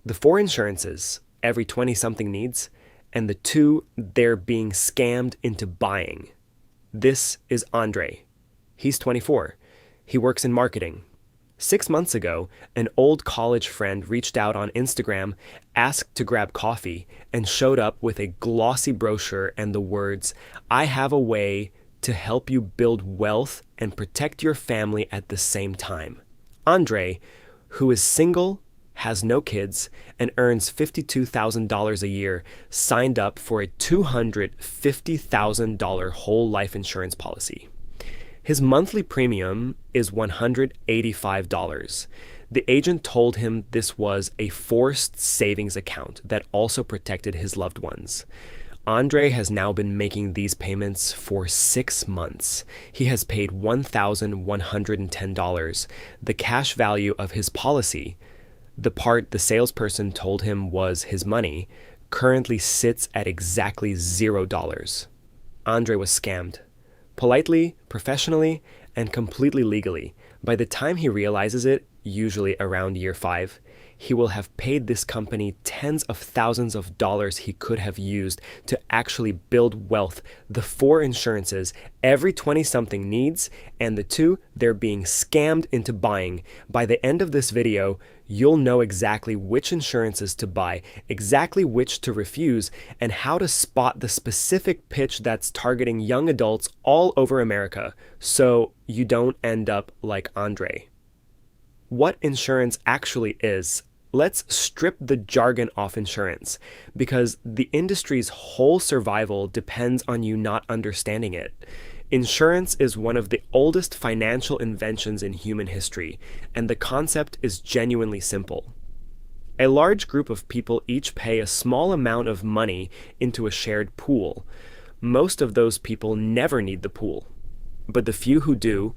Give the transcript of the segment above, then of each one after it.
The four insurances every 20-something needs, and the two they're being scammed into buying. This is Andre. He's 24. He works in marketing. 6 months ago, an old college friend reached out on Instagram, asked to grab coffee, and showed up with a glossy brochure and the words, "I have a way to help you build wealth and protect your family at the same time." Andre, who is single, has no kids, and earns $52,000 a year, signed up for a $250,000 whole life insurance policy. His monthly premium is $185. The agent told him this was a forced savings account that also protected his loved ones. Andre has now been making these payments for 6 months. He has paid $1,110, the cash value of his policy. The part the salesperson told him was his money currently sits at exactly $0. Andre was scammed. Politely, professionally, and completely legally. By the time he realizes it, usually around year 5, he will have paid this company tens of thousands of dollars he could have used to actually build wealth, the 4 insurances every 20-something needs, and the 2 they're being scammed into buying. By the end of this video, you'll know exactly which insurances to buy, exactly which to refuse, and how to spot the specific pitch that's targeting young adults all over America, so you don't end up like Andre. What insurance actually is. Let's strip the jargon off insurance, because the industry's whole survival depends on you not understanding it. Insurance is one of the oldest financial inventions in human history, and the concept is genuinely simple. A large group of people each pay a small amount of money into a shared pool. Most of those people never need the pool, but the few who do,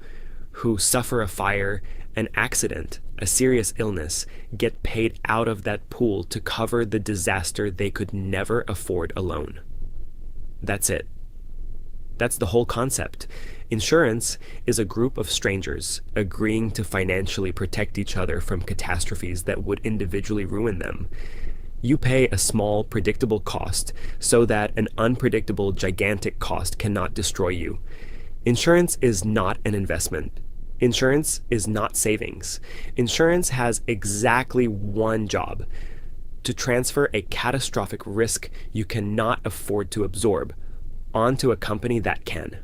who suffer a fire, an accident, a serious illness, get paid out of that pool to cover the disaster they could never afford alone. That's it. That's the whole concept. Insurance is a group of strangers agreeing to financially protect each other from catastrophes that would individually ruin them. You pay a small, predictable cost so that an unpredictable, gigantic cost cannot destroy you. Insurance is not an investment. Insurance is not savings. Insurance has exactly one job: to transfer a catastrophic risk you cannot afford to absorb onto a company that can.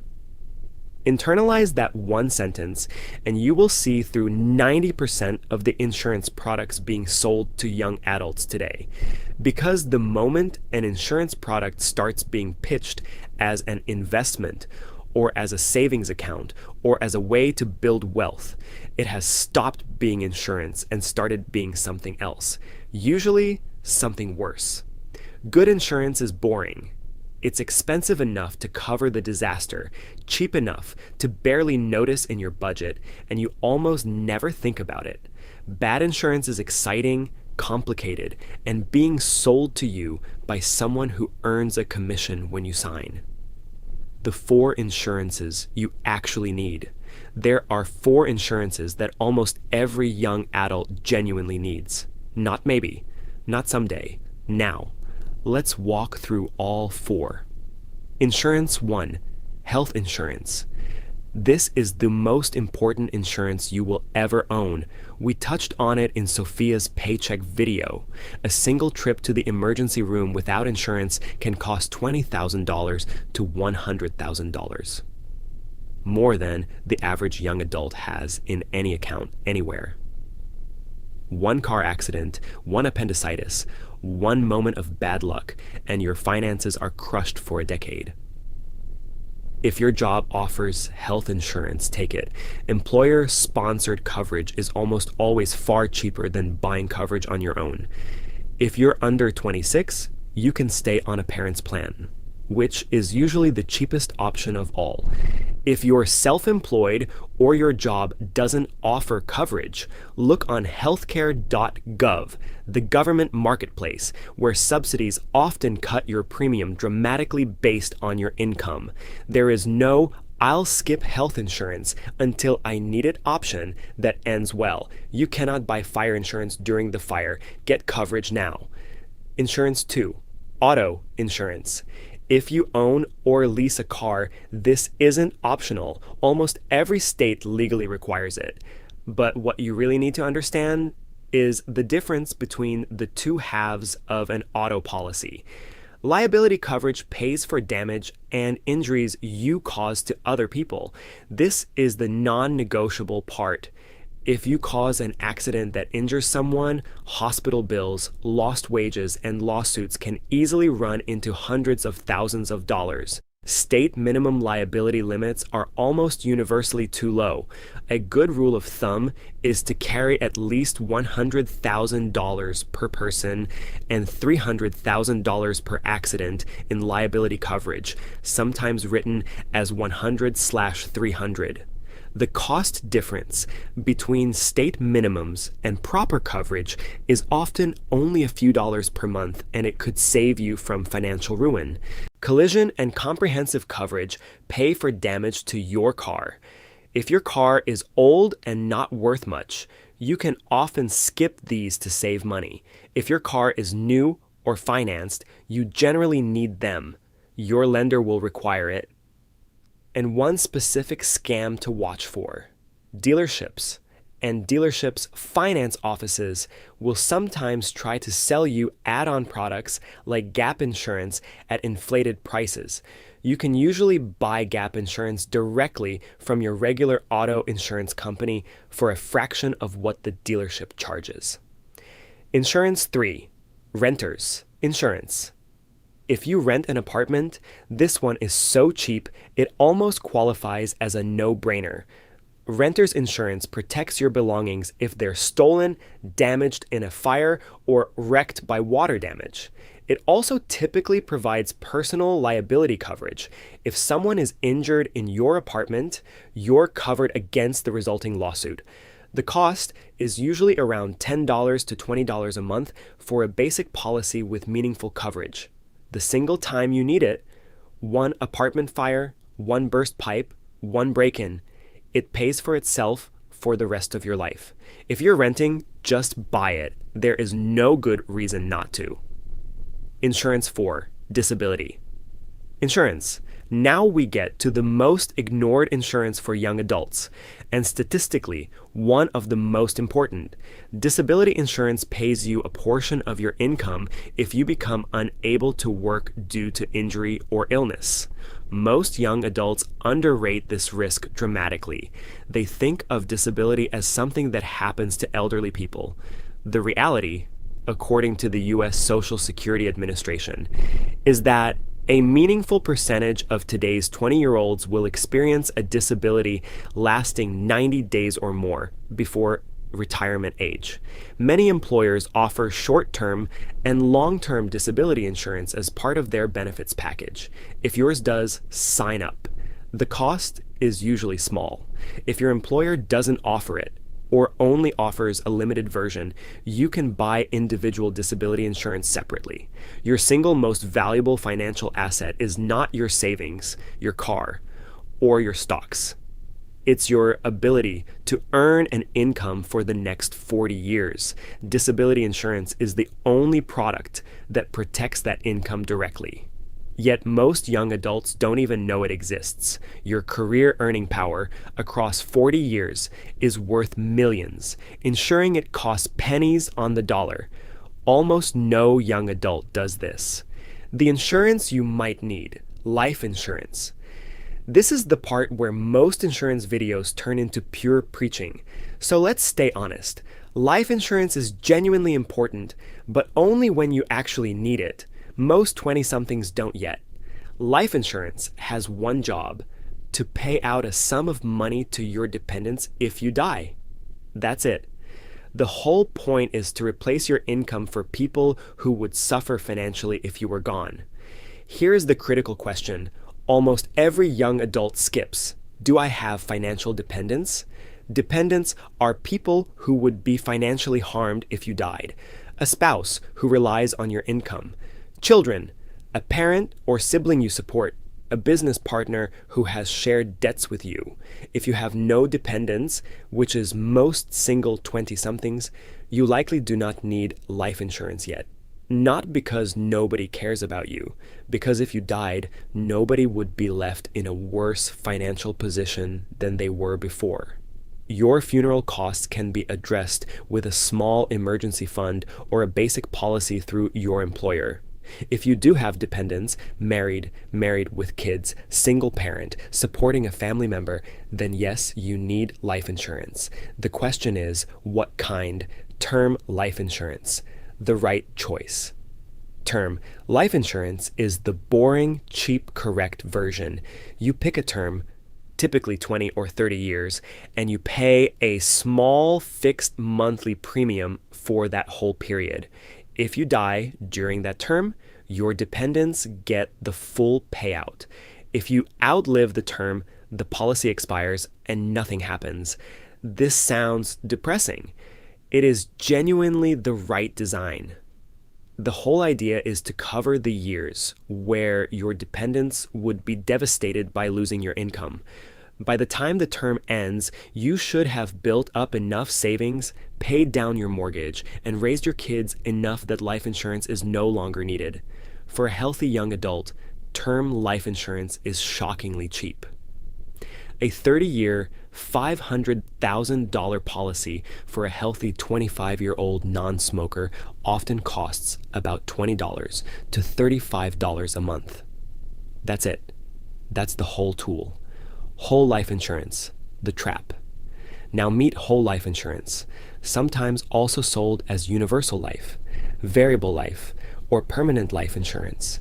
Internalize that one sentence, and you will see through 90% of the insurance products being sold to young adults today. Because the moment an insurance product starts being pitched as an investment, or as a savings account, or as a way to build wealth, it has stopped being insurance and started being something else, usually something worse. Good insurance is boring. It's expensive enough to cover the disaster, cheap enough to barely notice in your budget, and you almost never think about it. Bad insurance is exciting, complicated, and being sold to you by someone who earns a commission when you sign. The 4 insurances you actually need. There are 4 insurances that almost every young adult genuinely needs. Not maybe, not someday, now. Let's walk through all 4. Insurance 1, health insurance. This is the most important insurance you will ever own. We touched on it in Sophia's paycheck video. A single trip to the emergency room without insurance can cost $20,000 to $100,000. More than the average young adult has in any account anywhere. One car accident, one appendicitis, one moment of bad luck, and your finances are crushed for a decade. If your job offers health insurance, take it. Employer-sponsored coverage is almost always far cheaper than buying coverage on your own. If you're under 26, you can stay on a parent's plan, which is usually the cheapest option of all. If you're self-employed or your job doesn't offer coverage, look on healthcare.gov, the government marketplace, where subsidies often cut your premium dramatically based on your income. There is no I'll skip health insurance until I need it option that ends well. You cannot buy fire insurance during the fire. Get coverage now. Insurance 2. Auto insurance. If you own or lease a car, this isn't optional. Almost every state legally requires it. But what you really need to understand is the difference between the two halves of an auto policy. Liability coverage pays for damage and injuries you cause to other people. This is the non-negotiable part. If you cause an accident that injures someone, hospital bills, lost wages, and lawsuits can easily run into hundreds of thousands of dollars. State minimum liability limits are almost universally too low. A good rule of thumb is to carry at least $100,000 per person and $300,000 per accident in liability coverage, sometimes written as 100/300. The cost difference between state minimums and proper coverage is often only a few dollars per month, and it could save you from financial ruin. Collision and comprehensive coverage pay for damage to your car. If your car is old and not worth much, you can often skip these to save money. If your car is new or financed, you generally need them. Your lender will require it. And one specific scam to watch for: dealerships. And dealerships' finance offices will sometimes try to sell you add-on products like gap insurance at inflated prices. You can usually buy gap insurance directly from your regular auto insurance company for a fraction of what the dealership charges. Insurance 3. Renters insurance. If you rent an apartment, this one is so cheap it almost qualifies as a no-brainer. Renter's insurance protects your belongings if they're stolen, damaged in a fire, or wrecked by water damage. It also typically provides personal liability coverage. If someone is injured in your apartment, you're covered against the resulting lawsuit. The cost is usually around $10 to $20 a month for a basic policy with meaningful coverage. The single time you need it, one apartment fire, one burst pipe, one break-in, it pays for itself for the rest of your life. If you're renting, just buy it. There is no good reason not to. Insurance 4. Disability insurance. Now we get to the most ignored insurance for young adults, and statistically, one of the most important. Disability insurance pays you a portion of your income if you become unable to work due to injury or illness. Most young adults underrate this risk dramatically. They think of disability as something that happens to elderly people. The reality, according to the U.S. Social Security Administration, is that a meaningful percentage of today's 20-year-olds will experience a disability lasting 90 days or more before retirement age. Many employers offer short-term and long-term disability insurance as part of their benefits package. If yours does, sign up. The cost is usually small. If your employer doesn't offer it, or only offers a limited version, you can buy individual disability insurance separately. Your single most valuable financial asset is not your savings, your car, or your stocks. It's your ability to earn an income for the next 40 years. Disability insurance is the only product that protects that income directly. Yet most young adults don't even know it exists. Your career earning power across 40 years is worth millions. Insuring it costs pennies on the dollar. Almost no young adult does this. The insurance you might need: life insurance. This is the part where most insurance videos turn into pure preaching. So let's stay honest. Life insurance is genuinely important, but only when you actually need it. Most 20-somethings don't yet. Life insurance has one job: to pay out a sum of money to your dependents if you die. That's it. The whole point is to replace your income for people who would suffer financially if you were gone. Here's the critical question almost every young adult skips: do I have financial dependents? Dependents are people who would be financially harmed if you died. A spouse who relies on your income. Children, a parent or sibling you support. a business partner who has shared debts with you, if you have no dependents, which is most single 20-somethings, you likely do not need life insurance yet. Not because nobody cares about you, because if you died, nobody would be left in a worse financial position than they were before. Your funeral costs can be addressed with a small emergency fund or a basic policy through your employer. If you do have dependents, married with kids, single parent, supporting a family member, then yes, you need life insurance. The question is, what kind? Term life insurance. The right choice. Term life insurance is the boring, cheap, correct version. You pick a term, typically 20 or 30 years, and you pay a small fixed monthly premium for that whole period. If you die during that term, your dependents get the full payout. If you outlive the term, the policy expires and nothing happens. This sounds depressing. It is genuinely the right design. The whole idea is to cover the years where your dependents would be devastated by losing your income. By the time the term ends, you should have built up enough savings, paid down your mortgage, and raised your kids enough that life insurance is no longer needed. For a healthy young adult, term life insurance is shockingly cheap. A 30-year, $500,000 policy for a healthy 25-year-old non-smoker often costs about $20 to $35 a month. That's it. That's the whole tool. Whole life insurance, the trap. Now meet whole life insurance, sometimes also sold as universal life, variable life, or permanent life insurance.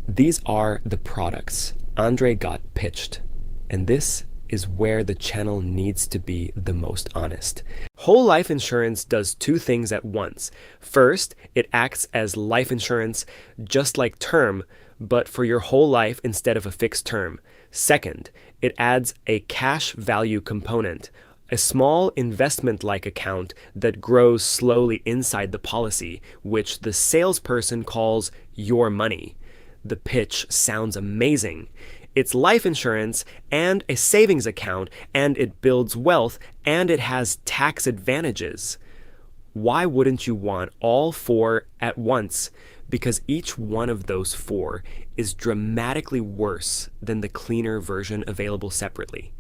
These are the products Andre got pitched, and this is where the channel needs to be the most honest. Whole life insurance does two things at once. First, it acts as life insurance just like term, but for your whole life instead of a fixed term. Second, it adds a cash value component, a small investment-like account that grows slowly inside the policy, which the salesperson calls your money. The pitch sounds amazing. It's life insurance and a savings account, and it builds wealth, and it has tax advantages. Why wouldn't you want all four at once? Because each one of those four is dramatically worse than the cleaner version available separately.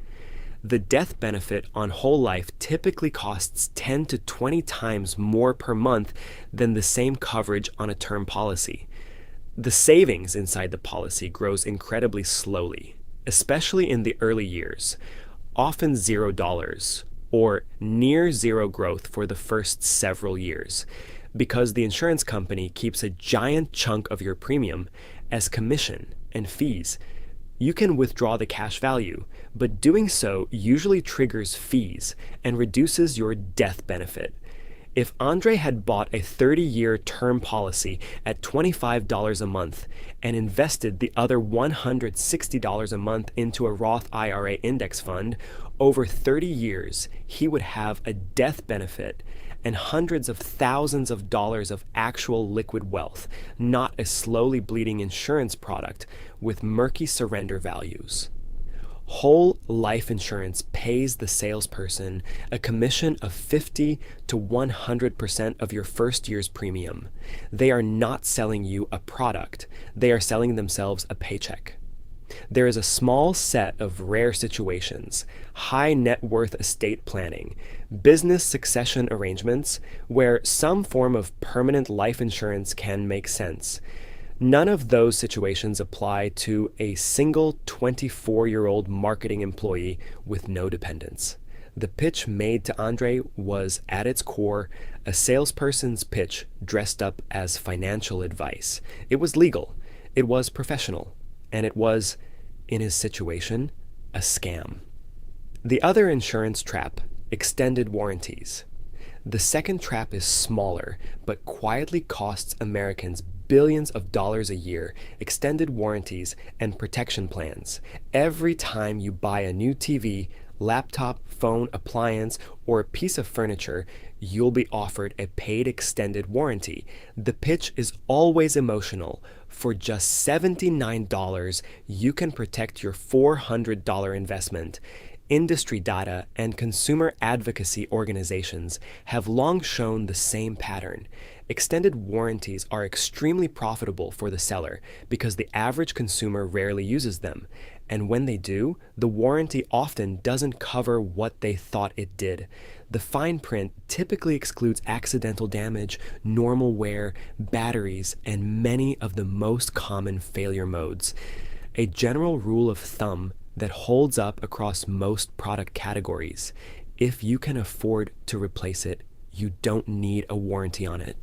The death benefit on whole life typically costs 10 to 20 times more per month than the same coverage on a term policy. The savings inside the policy grows incredibly slowly, especially in the early years, often $0 or near zero growth for the first several years, because the insurance company keeps a giant chunk of your premium as commission and fees. You can withdraw the cash value, but doing so usually triggers fees and reduces your death benefit. If Andre had bought a 30-year term policy at $25 a month and invested the other $160 a month into a Roth IRA index fund, over 30 years, he would have a death benefit and hundreds of thousands of dollars of actual liquid wealth, not a slowly bleeding insurance product with murky surrender values. Whole life insurance pays the salesperson a commission of 50 to 100% of your first year's premium. They are not selling you a product. They are selling themselves a paycheck. There is a small set of rare situations, high net worth estate planning, business succession arrangements, where some form of permanent life insurance can make sense. None of those situations apply to a single 24-year-old marketing employee with no dependents. The pitch made to Andre was, at its core, a salesperson's pitch dressed up as financial advice. It was legal, it was professional, and it was, in his situation, a scam. The other insurance trap, extended warranties. The second trap is smaller, but quietly costs Americans billions of dollars a year, extended warranties, and protection plans. Every time you buy a new TV, laptop, phone, appliance, or a piece of furniture, you'll be offered a paid extended warranty. The pitch is always emotional. For just $79, you can protect your $400 investment. Industry data and consumer advocacy organizations have long shown the same pattern. Extended warranties are extremely profitable for the seller because the average consumer rarely uses them. And when they do, the warranty often doesn't cover what they thought it did. The fine print typically excludes accidental damage, normal wear, batteries, and many of the most common failure modes. A general rule of thumb that holds up across most product categories: if you can afford to replace it, you don't need a warranty on it.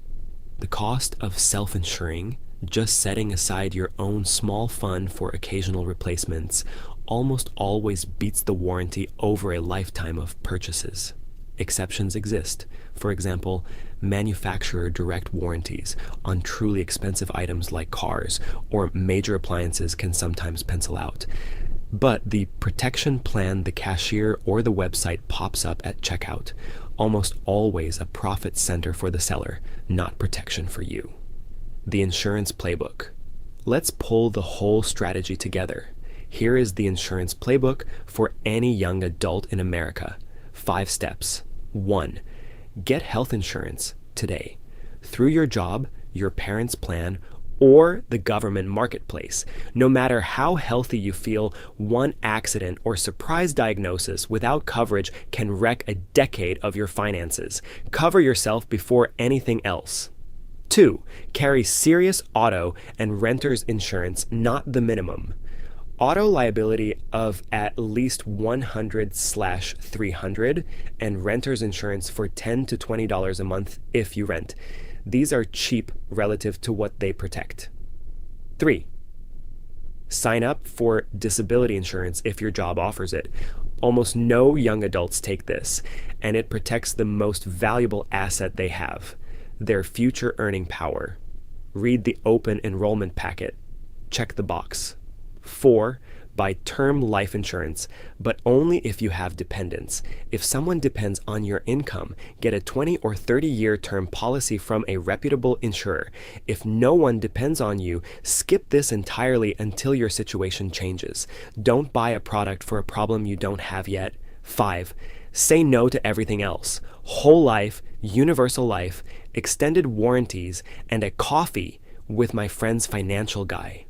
The cost of self-insuring, just setting aside your own small fund for occasional replacements, almost always beats the warranty over a lifetime of purchases. Exceptions exist. For example, manufacturer direct warranties on truly expensive items like cars or major appliances can sometimes pencil out. But the protection plan the cashier or the website pops up at checkout, almost always a profit center for the seller, not protection for you. The insurance playbook. Let's pull the whole strategy together. Here is the insurance playbook for any young adult in America. 5 steps. 1. Get health insurance today. Through your job, your parents' plan, or the government marketplace. No matter how healthy you feel, one accident or surprise diagnosis without coverage can wreck a decade of your finances. Cover yourself before anything else. 2. Carry serious auto and renter's insurance, not the minimum. Auto liability of at least $100/300 and renter's insurance for $10 to $20 a month if you rent. These are cheap relative to what they protect. 3. Sign up for disability insurance if your job offers it. Almost no young adults take this, and it protects the most valuable asset they have: their future earning power. Read the open enrollment packet. Check the box. 4. Buy term life insurance, but only if you have dependents. If someone depends on your income, get a 20 or 30-year term policy from a reputable insurer. If no one depends on you, skip this entirely until your situation changes. Don't buy a product for a problem you don't have yet. 5. Say no to everything else: whole life, universal life, extended warranties, and a coffee with my friend's financial guy.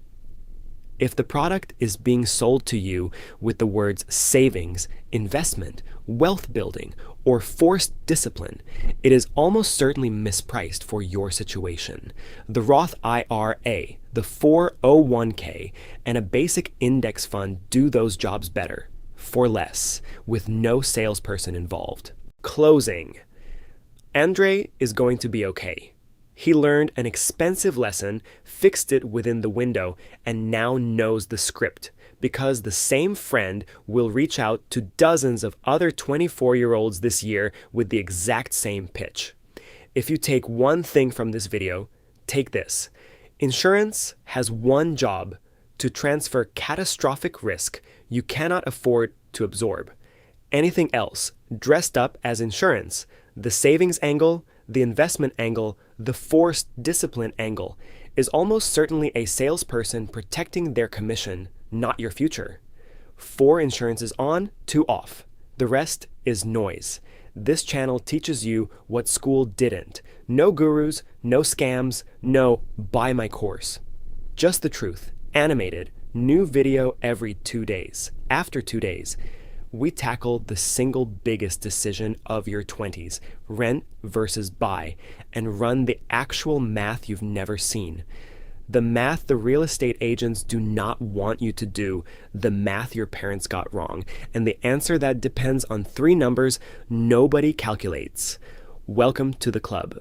If the product is being sold to you with the words savings, investment, wealth building, or forced discipline, it is almost certainly mispriced for your situation. The Roth IRA, the 401k, and a basic index fund do those jobs better, for less, with no salesperson involved. Closing. Andre is going to be okay. He learned an expensive lesson, fixed it within the window, and now knows the script, because the same friend will reach out to dozens of other 24-year-olds this year with the exact same pitch. If you take one thing from this video, take this. Insurance has one job: to transfer catastrophic risk you cannot afford to absorb. Anything else, dressed up as insurance, the savings angle, the investment angle, the forced discipline angle, is almost certainly a salesperson protecting their commission, not your future. 4 insurances on, 2 off. The rest is noise. This channel teaches you what school didn't. No gurus, no scams, no buy my course. Just the truth, animated, new video every 2 days. After 2 days, we tackle the single biggest decision of your 20s, rent versus buy, and run the actual math you've never seen. The math the real estate agents do not want you to do, the math your parents got wrong, and the answer that depends on 3 numbers nobody calculates. Welcome to the club.